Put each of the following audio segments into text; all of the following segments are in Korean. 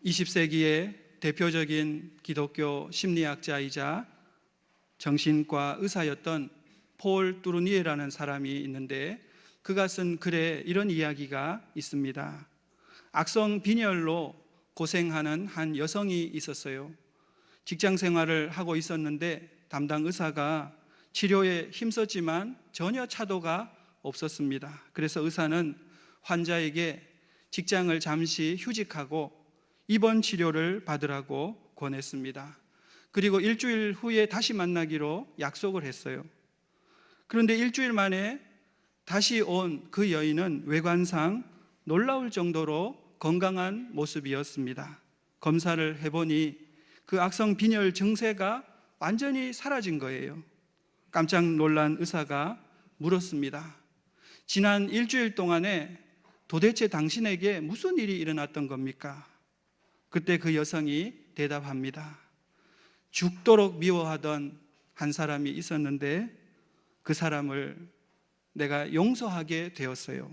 20세기의 대표적인 기독교 심리학자이자 정신과 의사였던 폴 뚜루니에라는 사람이 있는데, 그가 쓴 글에 이런 이야기가 있습니다. 악성 빈혈로 고생하는 한 여성이 있었어요. 직장 생활을 하고 있었는데 담당 의사가 치료에 힘썼지만 전혀 차도가 없었습니다. 그래서 의사는 환자에게 직장을 잠시 휴직하고 입원 치료를 받으라고 권했습니다. 그리고 일주일 후에 다시 만나기로 약속을 했어요. 그런데 일주일 만에 다시 온 그 여인은 외관상 놀라울 정도로 건강한 모습이었습니다. 검사를 해보니 그 악성 빈혈 증세가 완전히 사라진 거예요. 깜짝 놀란 의사가 물었습니다. 지난 일주일 동안에 도대체 당신에게 무슨 일이 일어났던 겁니까? 그때 그 여성이 대답합니다. 죽도록 미워하던 한 사람이 있었는데 그 사람을 내가 용서하게 되었어요.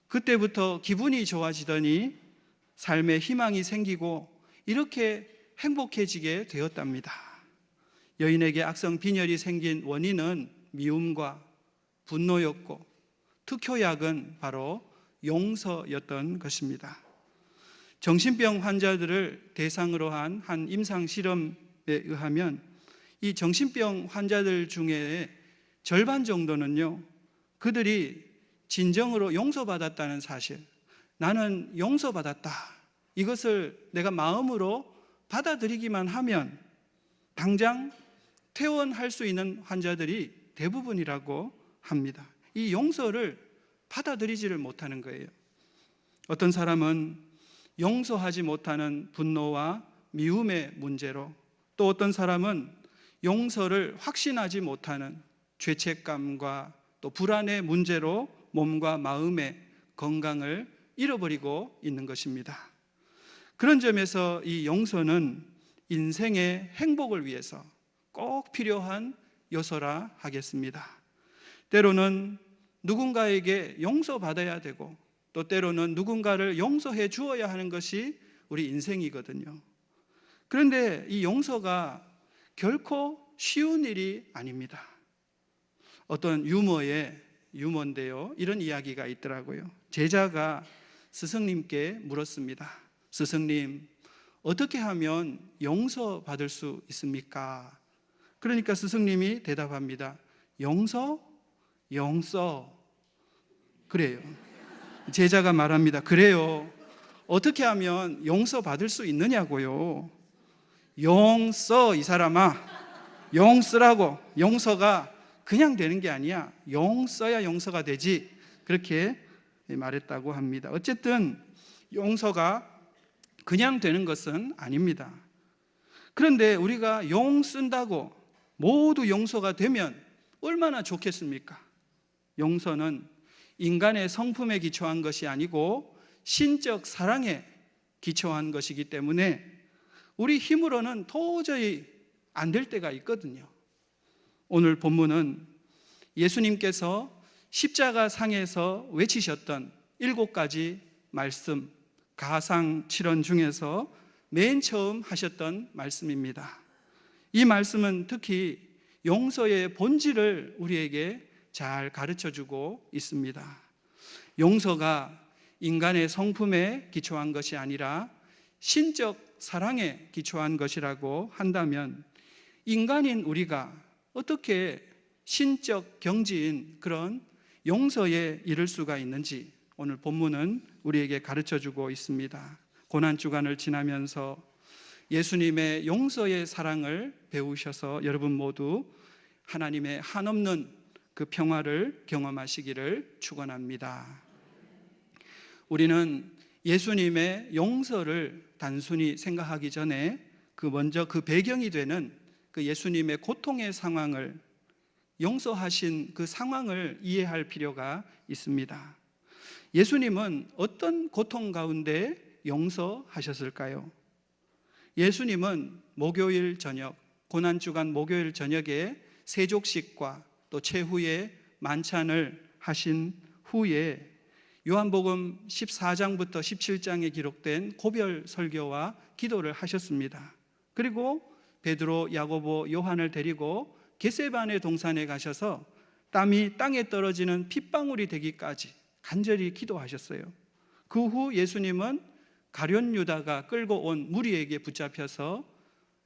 그때부터 기분이 좋아지더니 삶에 희망이 생기고 이렇게 행복해지게 되었답니다. 여인에게 악성 빈혈이 생긴 원인은 미움과 분노였고 특효약은 바로 용서였던 것입니다. 정신병 환자들을 대상으로 한 임상 실험에 의하면 이 정신병 환자들 중에 절반 정도는요, 그들이 진정으로 용서받았다는 사실, 나는 용서받았다, 이것을 내가 마음으로 받아들이기만 하면 당장 퇴원할 수 있는 환자들이 대부분이라고 합니다. 이 용서를 받아들이지를 못하는 거예요. 어떤 사람은 용서하지 못하는 분노와 미움의 문제로, 또 어떤 사람은 용서를 확신하지 못하는 죄책감과 또 불안의 문제로 몸과 마음의 건강을 잃어버리고 있는 것입니다. 그런 점에서 이 용서는 인생의 행복을 위해서 꼭 필요한 요소라 하겠습니다. 때로는 누군가에게 용서받아야 되고 또 때로는 누군가를 용서해 주어야 하는 것이 우리 인생이거든요. 그런데 이 용서가 결코 쉬운 일이 아닙니다. 어떤 유머인데요, 이런 이야기가 있더라고요. 제자가 스승님께 물었습니다. 스승님, 어떻게 하면 용서받을 수 있습니까? 그러니까 스승님이 대답합니다. 용서? 그래요. 제자가 말합니다. 그래요. 어떻게 하면 용서받을 수 있느냐고요. 용서, 이 사람아. 용쓰라고. 용서가 그냥 되는 게 아니야. 용서야 용서가 되지. 그렇게 말했다고 합니다. 어쨌든 용서가 그냥 되는 것은 아닙니다. 그런데 우리가 용 쓴다고 모두 용서가 되면 얼마나 좋겠습니까? 용서는 인간의 성품에 기초한 것이 아니고 신적 사랑에 기초한 것이기 때문에 우리 힘으로는 도저히 안 될 때가 있거든요. 오늘 본문은 예수님께서 십자가 상에서 외치셨던 7가지 말씀, 가상 7원 중에서 맨 처음 하셨던 말씀입니다. 이 말씀은 특히 용서의 본질을 우리에게 잘 가르쳐주고 있습니다. 용서가 인간의 성품에 기초한 것이 아니라 신적 사랑에 기초한 것이라고 한다면 인간인 우리가 어떻게 신적 경지인 그런 용서에 이를 수가 있는지 오늘 본문은 우리에게 가르쳐주고 있습니다. 고난주간을 지나면서 예수님의 용서의 사랑을 배우셔서 여러분 모두 하나님의 한없는 그 평화를 경험하시기를 축원합니다. 우리는 예수님의 용서를 단순히 생각하기 전에 먼저 그 배경이 되는 그 예수님의 고통의 상황을, 용서하신 그 상황을 이해할 필요가 있습니다. 예수님은 어떤 고통 가운데 용서하셨을까요? 예수님은 목요일 저녁, 고난주간 목요일 저녁에 세족식과 또 최후의 만찬을 하신 후에 요한복음 14장부터 17장에 기록된 고별 설교와 기도를 하셨습니다. 그리고 베드로, 야고보, 요한을 데리고 겟세바네 동산에 가셔서 땀이 땅에 떨어지는 핏방울이 되기까지 간절히 기도하셨어요. 그 후 예수님은 가룟 유다가 끌고 온 무리에게 붙잡혀서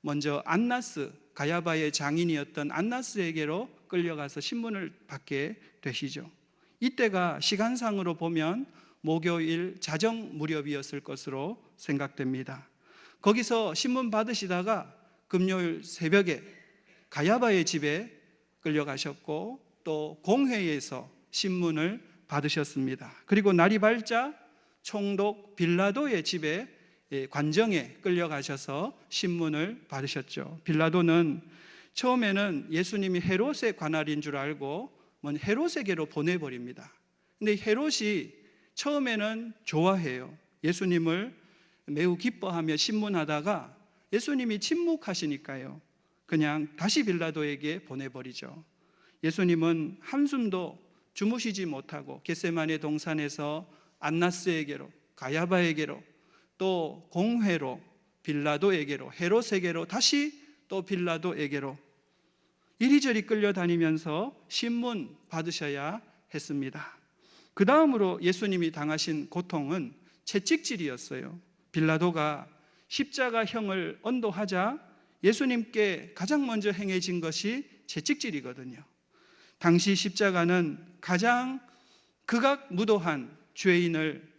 먼저 안나스, 가야바의 장인이었던 안나스에게로 끌려가서 신문을 받게 되시죠. 이때가 시간상으로 보면 목요일 자정 무렵이었을 것으로 생각됩니다. 거기서 신문 받으시다가 금요일 새벽에 가야바의 집에 끌려가셨고 또 공회에서 신문을 받으셨습니다. 그리고 날이 밝자 총독 빌라도의 집에 관정에 끌려가셔서 신문을 받으셨죠. 빌라도는 처음에는 예수님이 헤롯의 관할인 줄 알고 헤롯에게로 보내버립니다. 근데 헤롯이 처음에는 좋아해요. 예수님을 매우 기뻐하며 신문하다가 예수님이 침묵하시니까요, 그냥 다시 빌라도에게 보내버리죠. 예수님은 한숨도 주무시지 못하고 겟세마네 동산에서 안나스에게로, 가야바에게로, 또 공회로, 빌라도에게로, 헤롯에게로, 다시 또 빌라도에게로 이리저리 끌려다니면서 신문 받으셔야 했습니다. 그 다음으로 예수님이 당하신 고통은 채찍질이었어요. 빌라도가 십자가형을 언도하자 예수님께 가장 먼저 행해진 것이 채찍질이거든요. 당시 십자가는 가장 극악무도한 죄인을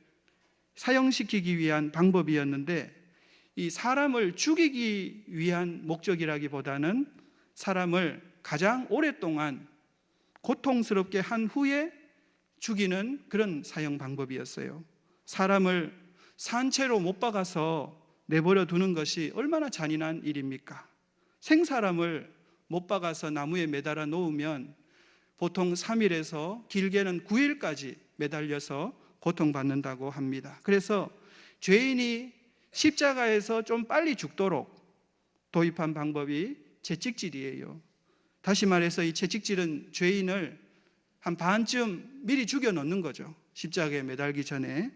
사형시키기 위한 방법이었는데, 이 사람을 죽이기 위한 목적이라기보다는 사람을 가장 오랫동안 고통스럽게 한 후에 죽이는 그런 사형 방법이었어요. 사람을 산채로 못 박아서 내버려 두는 것이 얼마나 잔인한 일입니까? 생사람을 못 박아서 나무에 매달아 놓으면 보통 3일에서 길게는 9일까지 매달려서 고통받는다고 합니다. 그래서 죄인이 십자가에서 좀 빨리 죽도록 도입한 방법이 채찍질이에요. 다시 말해서 이 채찍질은 죄인을 한 반쯤 미리 죽여 놓는 거죠. 십자가에 매달기 전에.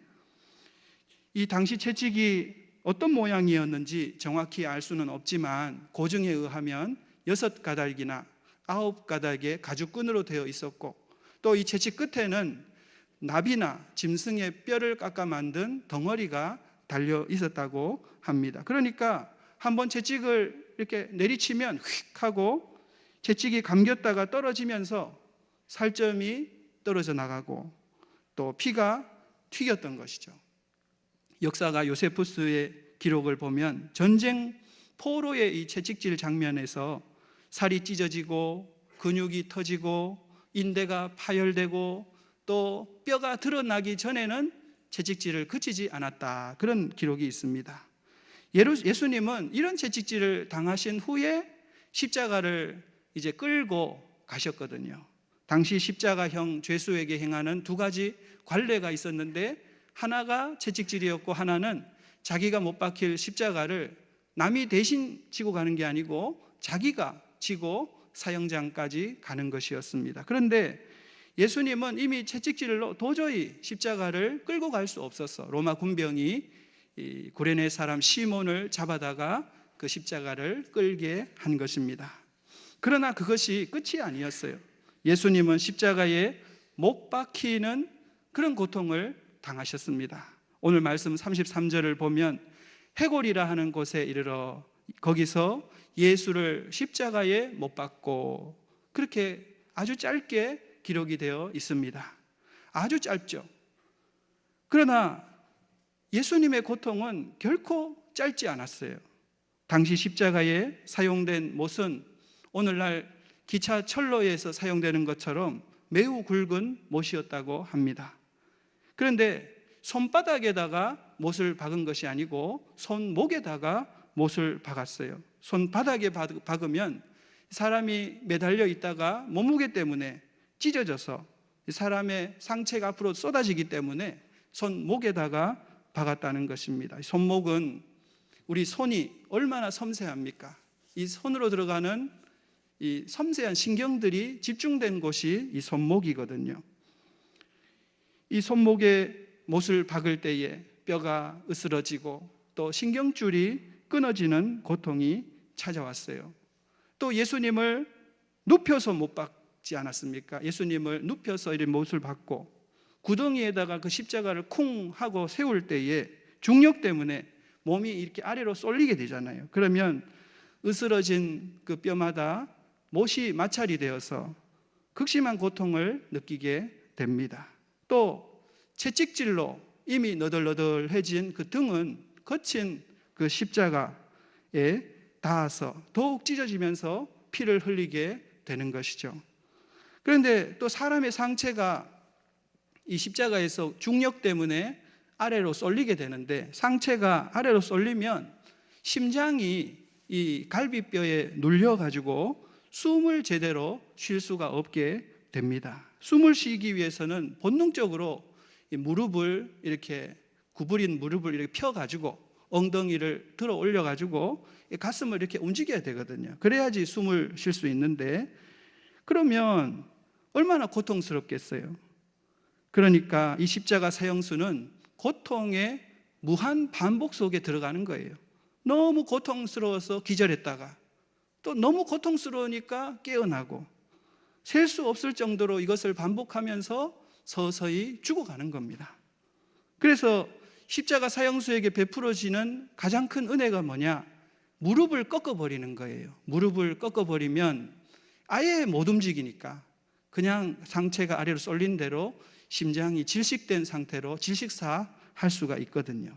이 당시 채찍이 어떤 모양이었는지 정확히 알 수는 없지만 고증에 의하면 6가닥이나 9가닥의 가죽끈으로 되어 있었고, 또 이 채찍 끝에는 나비나 짐승의 뼈를 깎아 만든 덩어리가 달려 있었다고 합니다. 그러니까 한번 채찍을 이렇게 내리치면 휙 하고 채찍이 감겼다가 떨어지면서 살점이 떨어져 나가고 또 피가 튀겼던 것이죠. 역사가 요세푸스의 기록을 보면 전쟁 포로의 이 채찍질 장면에서 살이 찢어지고 근육이 터지고 인대가 파열되고 또 뼈가 드러나기 전에는 채찍질을 그치지 않았다, 그런 기록이 있습니다. 예수님은 이런 채찍질을 당하신 후에 십자가를 이제 끌고 가셨거든요. 당시 십자가형 죄수에게 행하는 2가지 관례가 있었는데, 하나가 채찍질이었고 하나는 자기가 못 박힐 십자가를 남이 대신 지고 가는 게 아니고 자기가 지고 사형장까지 가는 것이었습니다. 그런데 예수님은 이미 채찍질로 도저히 십자가를 끌고 갈 수 없었어. 로마 군병이 구레네 사람 시몬을 잡아다가 그 십자가를 끌게 한 것입니다. 그러나 그것이 끝이 아니었어요. 예수님은 십자가에 못 박히는 그런 고통을 당하셨습니다. 오늘 말씀 33절을 보면 해골이라 하는 곳에 이르러 거기서 예수를 십자가에 못 박고, 그렇게 아주 짧게 기록이 되어 있습니다. 아주 짧죠. 그러나 예수님의 고통은 결코 짧지 않았어요. 당시 십자가에 사용된 못은 오늘날 기차 철로에서 사용되는 것처럼 매우 굵은 못이었다고 합니다. 그런데 손바닥에다가 못을 박은 것이 아니고 손목에다가 못을 박았어요. 손바닥에 박으면 사람이 매달려 있다가 몸무게 때문에 찢어져서 사람의 상체가 앞으로 쏟아지기 때문에 손목에다가 박았다는 것입니다. 손목은 우리 손이 얼마나 섬세합니까? 이 손으로 들어가는 이 섬세한 신경들이 집중된 곳이 이 손목이거든요. 이 손목에 못을 박을 때에 뼈가 으스러지고 또 신경줄이 끊어지는 고통이 찾아왔어요. 또 예수님을 눕혀서 못 박지 않았습니까? 예수님을 눕혀서 이렇게 못을 박고 구덩이에다가 그 십자가를 쿵 하고 세울 때에 중력 때문에 몸이 이렇게 아래로 쏠리게 되잖아요. 그러면 으스러진 그 뼈마다 못이 마찰이 되어서 극심한 고통을 느끼게 됩니다. 또 채찍질로 이미 너덜너덜해진 그 등은 거친 그 십자가에 닿아서 더욱 찢어지면서 피를 흘리게 되는 것이죠. 그런데 또 사람의 상체가 이 십자가에서 중력 때문에 아래로 쏠리게 되는데, 상체가 아래로 쏠리면 심장이 이 갈비뼈에 눌려가지고 숨을 제대로 쉴 수가 없게 됩니다. 숨을 쉬기 위해서는 본능적으로 이 무릎을 이렇게 구부린 무릎을 이렇게 펴가지고 엉덩이를 들어 올려가지고 가슴을 이렇게 움직여야 되거든요. 그래야지 숨을 쉴 수 있는데, 그러면 얼마나 고통스럽겠어요. 그러니까 이 십자가 사형수는 고통의 무한 반복 속에 들어가는 거예요. 너무 고통스러워서 기절했다가 또 너무 고통스러우니까 깨어나고 셀 수 없을 정도로 이것을 반복하면서 서서히 죽어가는 겁니다. 그래서 십자가 사형수에게 베풀어지는 가장 큰 은혜가 뭐냐? 무릎을 꺾어버리는 거예요. 무릎을 꺾어버리면 아예 못 움직이니까 그냥 상체가 아래로 쏠린 대로 심장이 질식된 상태로 질식사할 수가 있거든요.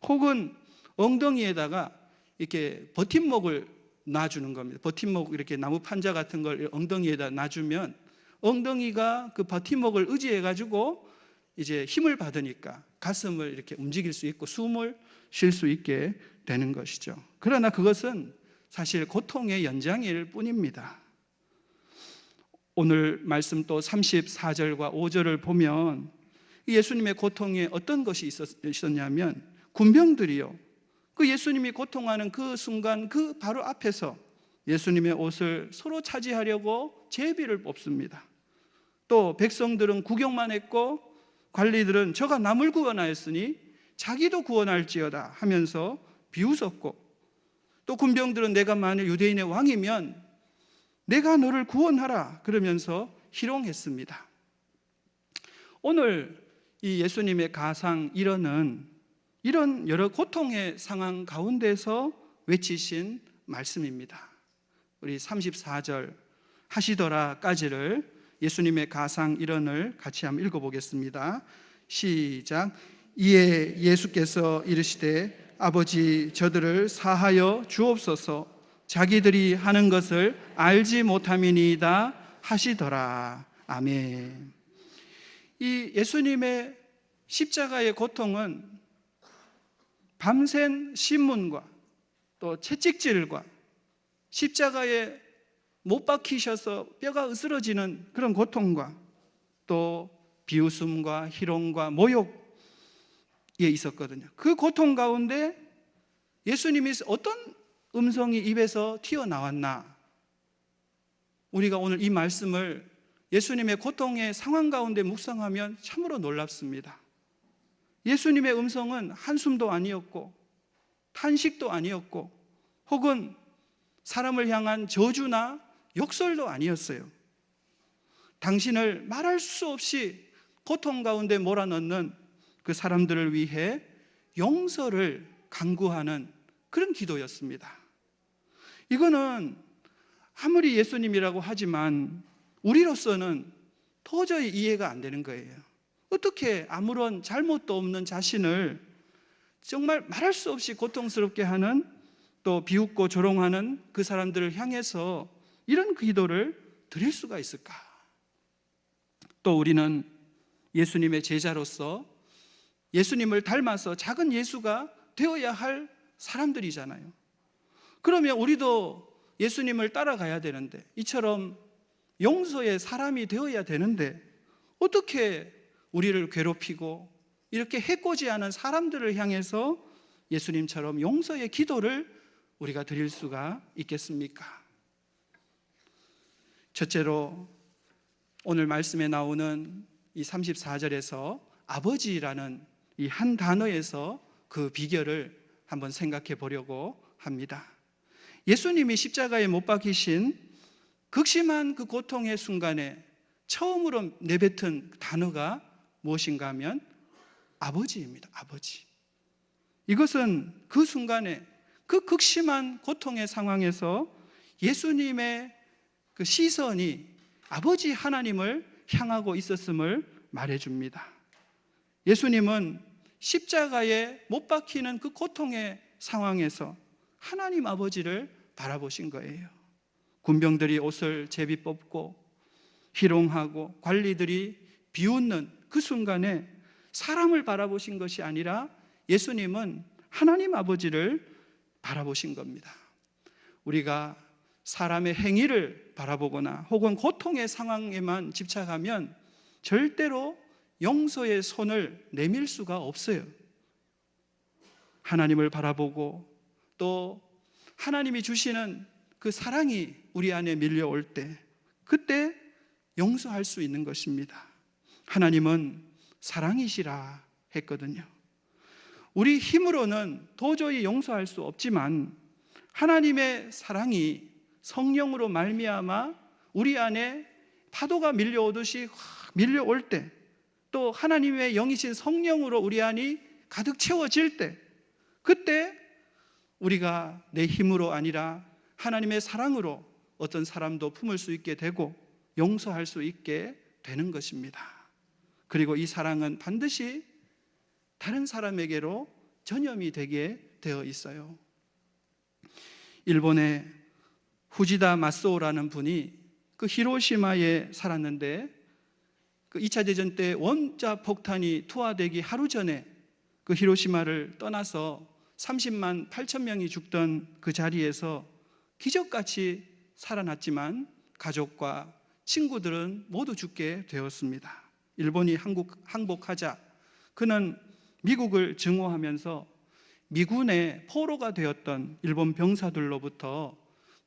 혹은 엉덩이에다가 이렇게 버팀목을 놔주는 겁니다. 버팀목, 이렇게 나무 판자 같은 걸 엉덩이에다 놔주면 엉덩이가 그 버팀목을 의지해가지고 이제 힘을 받으니까 가슴을 이렇게 움직일 수 있고 숨을 쉴 수 있게 되는 것이죠. 그러나 그것은 사실 고통의 연장일 뿐입니다. 오늘 말씀 또 34절과 5절을 보면 예수님의 고통에 어떤 것이 있었냐면, 군병들이요, 그 예수님이 고통하는 그 순간 그 바로 앞에서 예수님의 옷을 서로 차지하려고 제비를 뽑습니다. 또 백성들은 구경만 했고 관리들은 저가 남을 구원하였으니 자기도 구원할지어다 하면서 비웃었고, 또 군병들은 내가 만일 유대인의 왕이면 내가 너를 구원하라 그러면서 희롱했습니다. 오늘 이 예수님의 가상 일언은 이런 여러 고통의 상황 가운데서 외치신 말씀입니다. 우리 34절 하시더라까지를 예수님의 가상 일언을 같이 한번 읽어보겠습니다. 시작. 이에 예수께서 이르시되 아버지 저들을 사하여 주옵소서, 자기들이 하는 것을 알지 못함이니이다 하시더라. 아멘. 이 예수님의 십자가의 고통은 밤샘 신문과 또 채찍질과 십자가에 못 박히셔서 뼈가 으스러지는 그런 고통과 또 비웃음과 희롱과 모욕에 있었거든요. 그 고통 가운데 예수님이 어떤 음성이 입에서 튀어나왔나? 우리가 오늘 이 말씀을 예수님의 고통의 상황 가운데 묵상하면 참으로 놀랍습니다. 예수님의 음성은 한숨도 아니었고 탄식도 아니었고 혹은 사람을 향한 저주나 욕설도 아니었어요. 당신을 말할 수 없이 고통 가운데 몰아넣는 그 사람들을 위해 용서를 간구하는 그런 기도였습니다. 이거는 아무리 예수님이라고 하지만 우리로서는 도저히 이해가 안 되는 거예요. 어떻게 아무런 잘못도 없는 자신을 정말 말할 수 없이 고통스럽게 하는, 또 비웃고 조롱하는 그 사람들을 향해서 이런 기도를 드릴 수가 있을까? 또 우리는 예수님의 제자로서 예수님을 닮아서 작은 예수가 되어야 할 사람들이잖아요. 그러면 우리도 예수님을 따라가야 되는데, 이처럼 용서의 사람이 되어야 되는데 어떻게 우리를 괴롭히고 이렇게 해코지하는 사람들을 향해서 예수님처럼 용서의 기도를 우리가 드릴 수가 있겠습니까? 첫째로 오늘 말씀에 나오는 이 34절에서 아버지라는 이 한 단어에서 그 비결을 한번 생각해 보려고 합니다. 예수님이 십자가에 못 박히신 극심한 그 고통의 순간에 처음으로 내뱉은 단어가 무엇인가 하면 아버지입니다. 아버지. 이것은 그 순간에 그 극심한 고통의 상황에서 예수님의 그 시선이 아버지 하나님을 향하고 있었음을 말해줍니다. 예수님은 십자가에 못 박히는 그 고통의 상황에서 하나님 아버지를 바라보신 거예요. 군병들이 옷을 제비 뽑고 희롱하고 관리들이 비웃는 그 순간에 사람을 바라보신 것이 아니라 예수님은 하나님 아버지를 바라보신 겁니다. 우리가 사람의 행위를 바라보거나 혹은 고통의 상황에만 집착하면 절대로 용서의 손을 내밀 수가 없어요. 하나님을 바라보고 또 하나님이 주시는 그 사랑이 우리 안에 밀려올 때 그때 용서할 수 있는 것입니다. 하나님은 사랑이시라 했거든요. 우리 힘으로는 도저히 용서할 수 없지만 하나님의 사랑이 성령으로 말미암아 우리 안에 파도가 밀려오듯이 확 밀려올 때, 또 하나님의 영이신 성령으로 우리 안이 가득 채워질 때, 그때 우리가 내 힘으로 아니라 하나님의 사랑으로 어떤 사람도 품을 수 있게 되고 용서할 수 있게 되는 것입니다. 그리고 이 사랑은 반드시 다른 사람에게로 전염이 되게 되어 있어요. 일본의 후지다 마소오라는 분이 그 히로시마에 살았는데 그 2차 대전 때 원자 폭탄이 투하되기 하루 전에 그 히로시마를 떠나서 30만 8천 명이 죽던 그 자리에서 기적같이 살아났지만 가족과 친구들은 모두 죽게 되었습니다. 일본이 항복하자 그는 미국을 증오하면서 미군의 포로가 되었던 일본 병사들로부터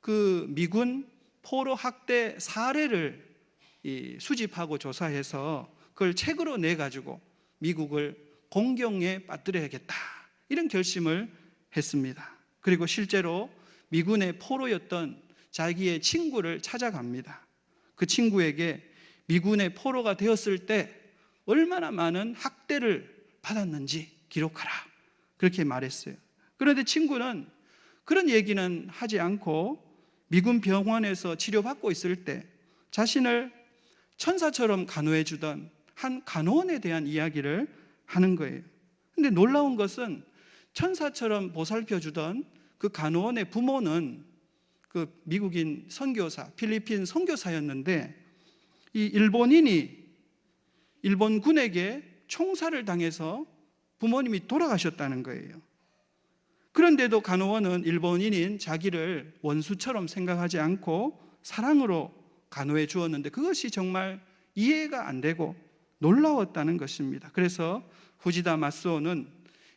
그 미군 포로 학대 사례를 수집하고 조사해서 그걸 책으로 내가지고 미국을 공경에 빠뜨려야겠다 이런 결심을 했습니다. 그리고 실제로 미군의 포로였던 자기의 친구를 찾아갑니다. 그 친구에게 미군의 포로가 되었을 때 얼마나 많은 학대를 받았는지 기록하라 그렇게 말했어요. 그런데 친구는 그런 얘기는 하지 않고 미군 병원에서 치료받고 있을 때 자신을 천사처럼 간호해 주던 한 간호원에 대한 이야기를 하는 거예요. 근데 놀라운 것은 천사처럼 보살펴 주던 그 간호원의 부모는 그 미국인 선교사, 필리핀 선교사였는데 이 일본인이 일본군에게 총살을 당해서 부모님이 돌아가셨다는 거예요. 그런데도 간호원은 일본인인 자기를 원수처럼 생각하지 않고 사랑으로 간호해 주었는데 그것이 정말 이해가 안 되고 놀라웠다는 것입니다. 그래서 후지다 마소오는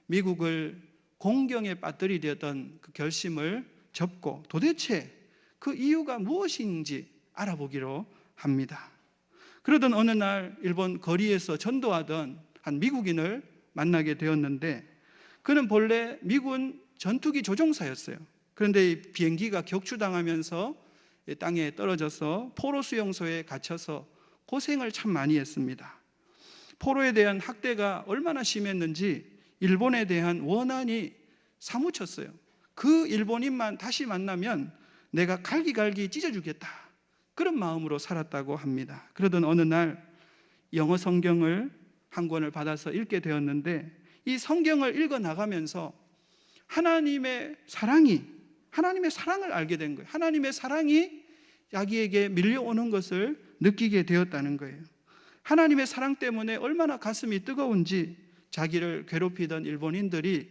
미국을 공경에 빠뜨리려던 그 결심을 접고 도대체 그 이유가 무엇인지 알아보기로 합니다. 그러던 어느 날 일본 거리에서 전도하던 한 미국인을 만나게 되었는데 그는 본래 미군 전투기 조종사였어요. 그런데 비행기가 격추당하면서 땅에 떨어져서 포로 수용소에 갇혀서 고생을 참 많이 했습니다. 포로에 대한 학대가 얼마나 심했는지 일본에 대한 원한이 사무쳤어요. 그 일본인만 다시 만나면 내가 갈기갈기 찢어주겠다 그런 마음으로 살았다고 합니다. 그러던 어느 날 영어 성경을 한 권을 받아서 읽게 되었는데 이 성경을 읽어 나가면서 하나님의 사랑을 알게 된 거예요. 하나님의 사랑이 자기에게 밀려오는 것을 느끼게 되었다는 거예요. 하나님의 사랑 때문에 얼마나 가슴이 뜨거운지 자기를 괴롭히던 일본인들이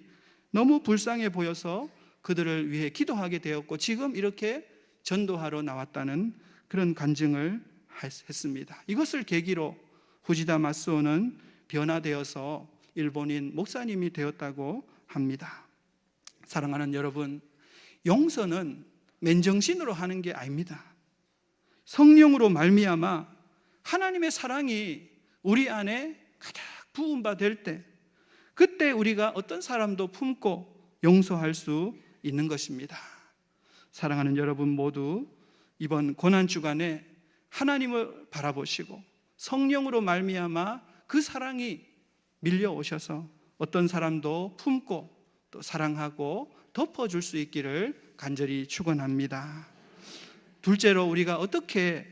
너무 불쌍해 보여서 그들을 위해 기도하게 되었고 지금 이렇게 전도하러 나왔다는 그런 간증을 했습니다. 이것을 계기로 후지다 마소오는 변화되어서 일본인 목사님이 되었다고 합니다. 사랑하는 여러분, 용서는 맨정신으로 하는 게 아닙니다. 성령으로 말미암아 하나님의 사랑이 우리 안에 가득 부은 바 될 때, 그때 우리가 어떤 사람도 품고 용서할 수 있는 것입니다. 사랑하는 여러분 모두 이번 고난주간에 하나님을 바라보시고 성령으로 말미암아 그 사랑이 밀려오셔서 어떤 사람도 품고 또 사랑하고 덮어줄 수 있기를 간절히 축원합니다. 둘째로 우리가 어떻게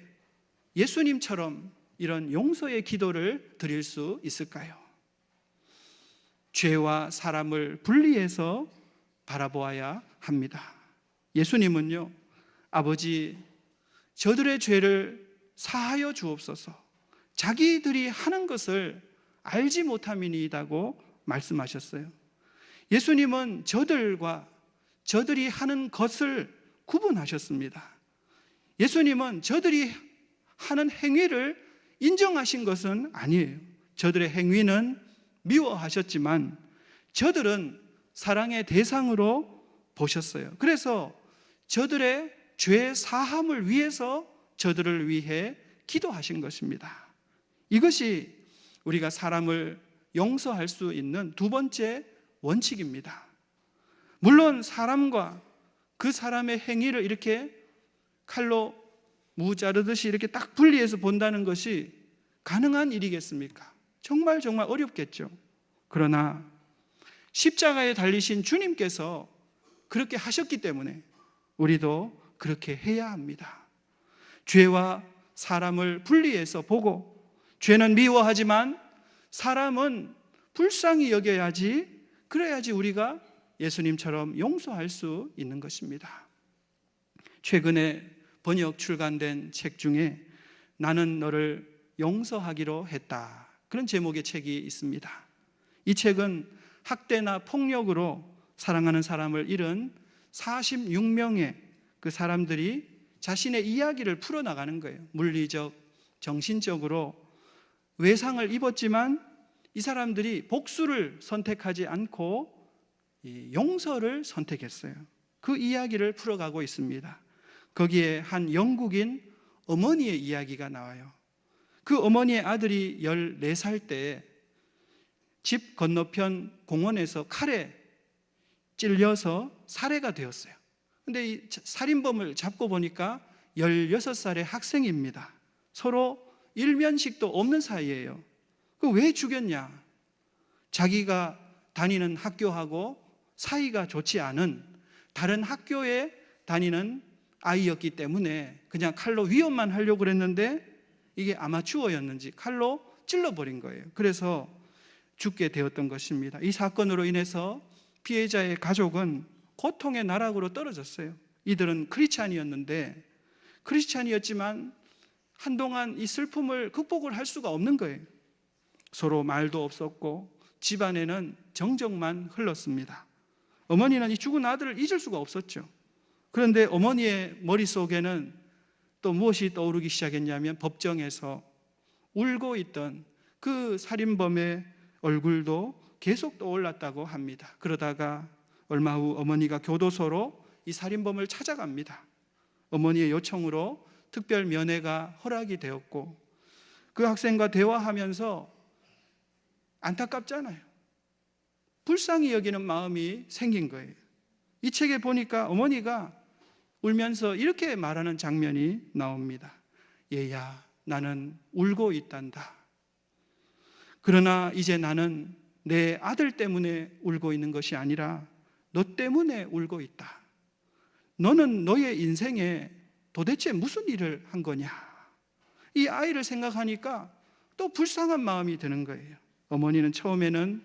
예수님처럼 이런 용서의 기도를 드릴 수 있을까요? 죄와 사람을 분리해서 바라보아야 합니다. 예수님은요, 아버지, 저들의 죄를 사하여 주옵소서, 자기들이 하는 것을 알지 못함이니이다고 말씀하셨어요. 예수님은 저들과 저들이 하는 것을 구분하셨습니다. 예수님은 저들이 하는 행위를 인정하신 것은 아니에요. 저들의 행위는 미워하셨지만 저들은 사랑의 대상으로 보셨어요. 그래서 저들의 죄 사함을 위해서 저들을 위해 기도하신 것입니다. 이것이 우리가 사람을 용서할 수 있는 두 번째 원칙입니다. 물론 사람과 그 사람의 행위를 이렇게 칼로 무 자르듯이 이렇게 딱 분리해서 본다는 것이 가능한 일이겠습니까? 정말 어렵겠죠. 그러나 십자가에 달리신 주님께서 그렇게 하셨기 때문에 우리도 그렇게 해야 합니다. 죄와 사람을 분리해서 보고, 죄는 미워하지만 사람은 불쌍히 여겨야지, 그래야지 우리가 예수님처럼 용서할 수 있는 것입니다. 최근에 번역 출간된 책 중에 나는 너를 용서하기로 했다, 그런 제목의 책이 있습니다. 이 책은 학대나 폭력으로 사랑하는 사람을 잃은 46명의 그 사람들이 자신의 이야기를 풀어나가는 거예요. 물리적, 정신적으로 외상을 입었지만 이 사람들이 복수를 선택하지 않고 용서를 선택했어요. 그 이야기를 풀어가고 있습니다. 거기에 한 영국인 어머니의 이야기가 나와요. 그 어머니의 아들이 14살 때 집 건너편 공원에서 칼에 찔려서 살해가 되었어요. 근데 이 살인범을 잡고 보니까 16살의 학생입니다. 서로 일면식도 없는 사이예요. 그 왜 죽였냐? 자기가 다니는 학교하고 사이가 좋지 않은 다른 학교에 다니는 아이였기 때문에 그냥 칼로 위협만 하려고 그랬는데 이게 아마추어였는지 칼로 찔러버린 거예요. 그래서 죽게 되었던 것입니다. 이 사건으로 인해서 피해자의 가족은 고통의 나락으로 떨어졌어요. 이들은 크리스찬이었는데, 크리스찬이었지만 한동안 이 슬픔을 극복을 할 수가 없는 거예요. 서로 말도 없었고 집안에는 정적만 흘렀습니다. 어머니는 이 죽은 아들을 잊을 수가 없었죠. 그런데 어머니의 머릿속에는 또 무엇이 떠오르기 시작했냐면 법정에서 울고 있던 그 살인범의 얼굴도 계속 떠올랐다고 합니다. 그러다가 얼마 후 어머니가 교도소로 이 살인범을 찾아갑니다. 어머니의 요청으로 특별 면회가 허락이 되었고 그 학생과 대화하면서 안타깝잖아요. 불쌍히 여기는 마음이 생긴 거예요. 이 책에 보니까 어머니가 울면서 이렇게 말하는 장면이 나옵니다. 얘야, 나는 울고 있단다. 그러나 이제 나는 내 아들 때문에 울고 있는 것이 아니라 너 때문에 울고 있다. 너는 너의 인생에 도대체 무슨 일을 한 거냐? 이 아이를 생각하니까 또 불쌍한 마음이 드는 거예요. 어머니는 처음에는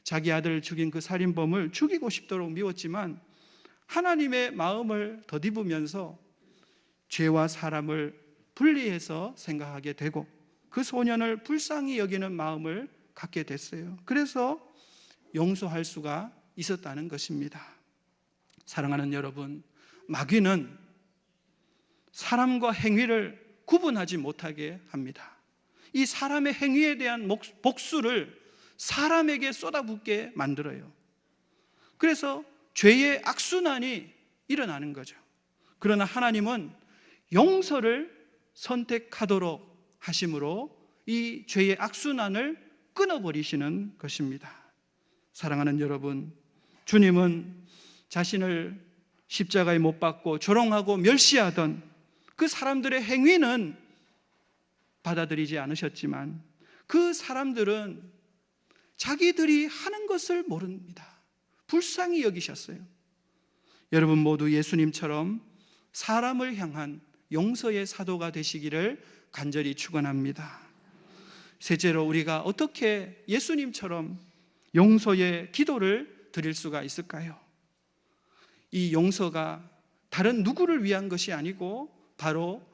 자기 아들을 죽인 그 살인범을 죽이고 싶도록 미웠지만 하나님의 마음을 덧입으면서 죄와 사람을 분리해서 생각하게 되고 그 소년을 불쌍히 여기는 마음을 갖게 됐어요. 그래서 용서할 수가 있었다는 것입니다. 사랑하는 여러분, 마귀는 사람과 행위를 구분하지 못하게 합니다. 이 사람의 행위에 대한 복수를 사람에게 쏟아붓게 만들어요. 그래서 죄의 악순환이 일어나는 거죠. 그러나 하나님은 용서를 선택하도록 하심으로 이 죄의 악순환을 끊어버리시는 것입니다. 사랑하는 여러분, 주님은 자신을 십자가에 못 박고 조롱하고 멸시하던 그 사람들의 행위는 받아들이지 않으셨지만 그 사람들은 자기들이 하는 것을 모릅니다. 불쌍히 여기셨어요. 여러분 모두 예수님처럼 사람을 향한 용서의 사도가 되시기를 간절히 축원합니다. 셋째로, 우리가 어떻게 예수님처럼 용서의 기도를 드릴 수가 있을까요? 이 용서가 다른 누구를 위한 것이 아니고 바로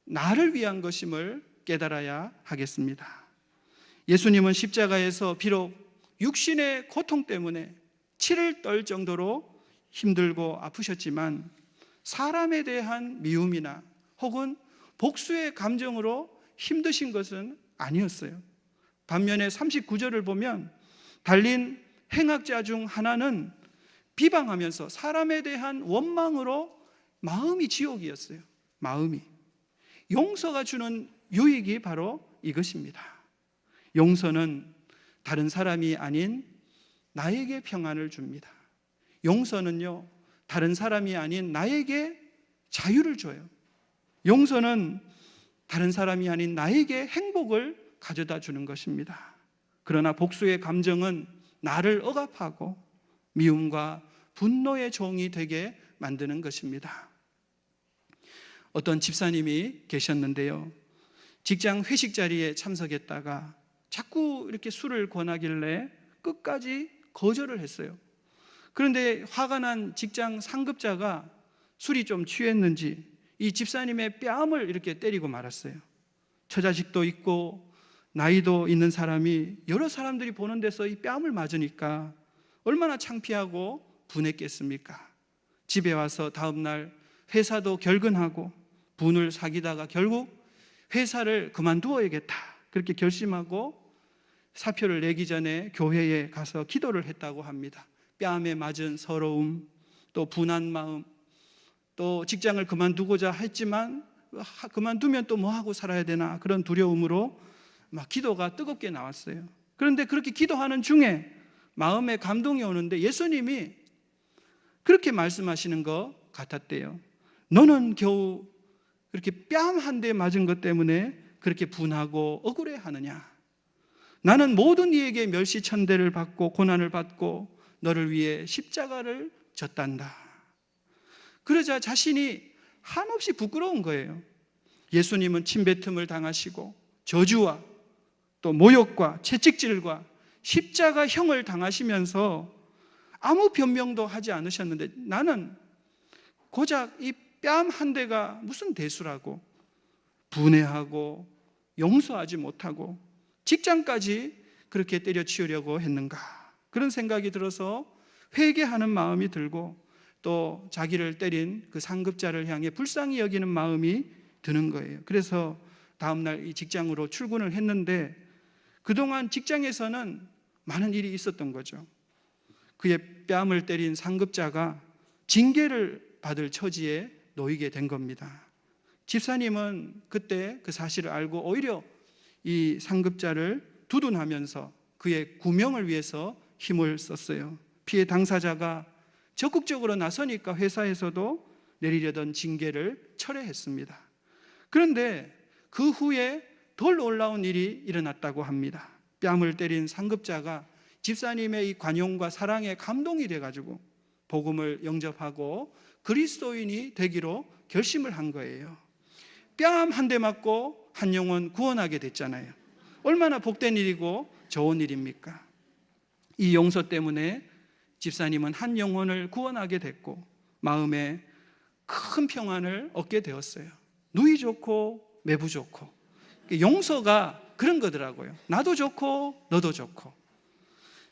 나를 위한 것임을 깨달아야 하겠습니다. 예수님은 십자가에서 비록 육신의 고통 때문에 치를 떨 정도로 힘들고 아프셨지만 사람에 대한 미움이나 혹은 복수의 감정으로 힘드신 것은 아니었어요. 반면에 39절을 보면 달린 행악자 중 하나는 비방하면서 사람에 대한 원망으로 마음이 지옥이었어요. 마음이. 용서가 주는 유익이 바로 이것입니다. 용서는 다른 사람이 아닌 나에게 평안을 줍니다. 용서는요, 다른 사람이 아닌 나에게 자유를 줘요. 용서는 다른 사람이 아닌 나에게 행복을 가져다 주는 것입니다. 그러나 복수의 감정은 나를 억압하고 미움과 분노의 종이 되게 만드는 것입니다. 어떤 집사님이 계셨는데요, 직장 회식 자리에 참석했다가 자꾸 이렇게 술을 권하길래 끝까지 거절을 했어요. 그런데 화가 난 직장 상급자가 술이 좀 취했는지 이 집사님의 뺨을 이렇게 때리고 말았어요. 처자식도 있고 나이도 있는 사람이 여러 사람들이 보는 데서 이 뺨을 맞으니까 얼마나 창피하고 분했겠습니까? 집에 와서 다음날 회사도 결근하고 분을 사귀다가 결국 회사를 그만두어야겠다 그렇게 결심하고 사표를 내기 전에 교회에 가서 기도를 했다고 합니다. 뺨에 맞은 서러움, 또 분한 마음, 또 직장을 그만두고자 했지만 그만두면 또 뭐하고 살아야 되나 그런 두려움으로 막 기도가 뜨겁게 나왔어요. 그런데 그렇게 기도하는 중에 마음에 감동이 오는데 예수님이 그렇게 말씀하시는 것 같았대요. 너는 겨우 그렇게 뺨 한 대 맞은 것 때문에 그렇게 분하고 억울해하느냐? 나는 모든 이에게 멸시천대를 받고 고난을 받고 너를 위해 십자가를 졌단다. 그러자 자신이 한없이 부끄러운 거예요. 예수님은 침뱉음을 당하시고 저주와 또 모욕과 채찍질과 십자가형을 당하시면서 아무 변명도 하지 않으셨는데 나는 고작 이 뺨 한 대가 무슨 대수라고 분해하고 용서하지 못하고 직장까지 그렇게 때려치우려고 했는가, 그런 생각이 들어서 회개하는 마음이 들고 또 자기를 때린 그 상급자를 향해 불쌍히 여기는 마음이 드는 거예요. 그래서 다음날 이 직장으로 출근을 했는데 그동안 직장에서는 많은 일이 있었던 거죠. 그의 뺨을 때린 상급자가 징계를 받을 처지에 놓이게 된 겁니다. 집사님은 그때 그 사실을 알고 오히려 이 상급자를 두둔하면서 그의 구명을 위해서 힘을 썼어요. 피해 당사자가 적극적으로 나서니까 회사에서도 내리려던 징계를 철회했습니다. 그런데 그 후에 덜 놀라운 일이 일어났다고 합니다. 뺨을 때린 상급자가 집사님의 이 관용과 사랑에 감동이 돼가지고 복음을 영접하고 그리스도인이 되기로 결심을 한 거예요. 뺨 한 대 맞고 한 영혼 구원하게 됐잖아요. 얼마나 복된 일이고 좋은 일입니까? 이 용서 때문에 집사님은 한 영혼을 구원하게 됐고 마음에 큰 평안을 얻게 되었어요. 누이 좋고 매부 좋고. 용서가 그런 거더라고요. 나도 좋고 너도 좋고.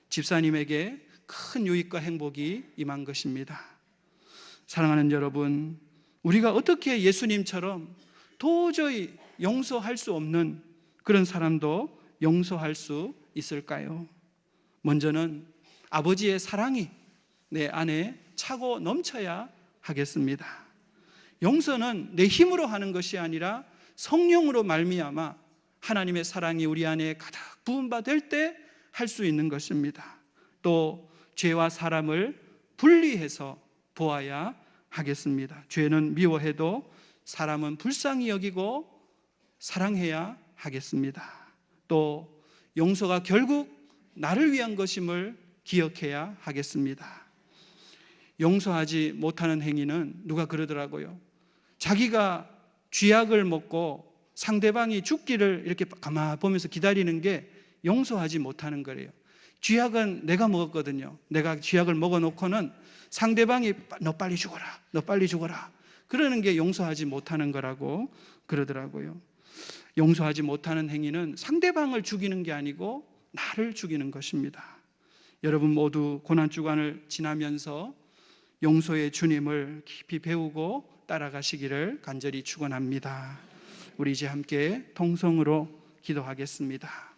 집사님에게 큰 유익과 행복이 임한 것입니다. 사랑하는 여러분, 우리가 어떻게 예수님처럼 도저히 용서할 수 없는 그런 사람도 용서할 수 있을까요? 먼저는 아버지의 사랑이 내 안에 차고 넘쳐야 하겠습니다. 용서는 내 힘으로 하는 것이 아니라 성령으로 말미암아 하나님의 사랑이 우리 안에 가득 부은 바 될 때 할 수 있는 것입니다. 또 죄와 사람을 분리해서 보아야 하겠습니다. 죄는 미워해도 사람은 불쌍히 여기고 사랑해야 하겠습니다. 또 용서가 결국 나를 위한 것임을 기억해야 하겠습니다. 용서하지 못하는 행위는 누가 그러더라고요. 자기가 쥐약을 먹고 상대방이 죽기를 이렇게 가만 보면서 기다리는 게 용서하지 못하는 거래요. 쥐약은 내가 먹었거든요. 내가 쥐약을 먹어놓고는 상대방이 너 빨리 죽어라, 너 빨리 죽어라 그러는 게 용서하지 못하는 거라고 그러더라고요. 용서하지 못하는 행위는 상대방을 죽이는 게 아니고 나를 죽이는 것입니다. 여러분 모두 고난주간을 지나면서 용서의 주님을 깊이 배우고 따라가시기를 간절히 축원합니다. 우리 이제 함께 통성으로 기도하겠습니다.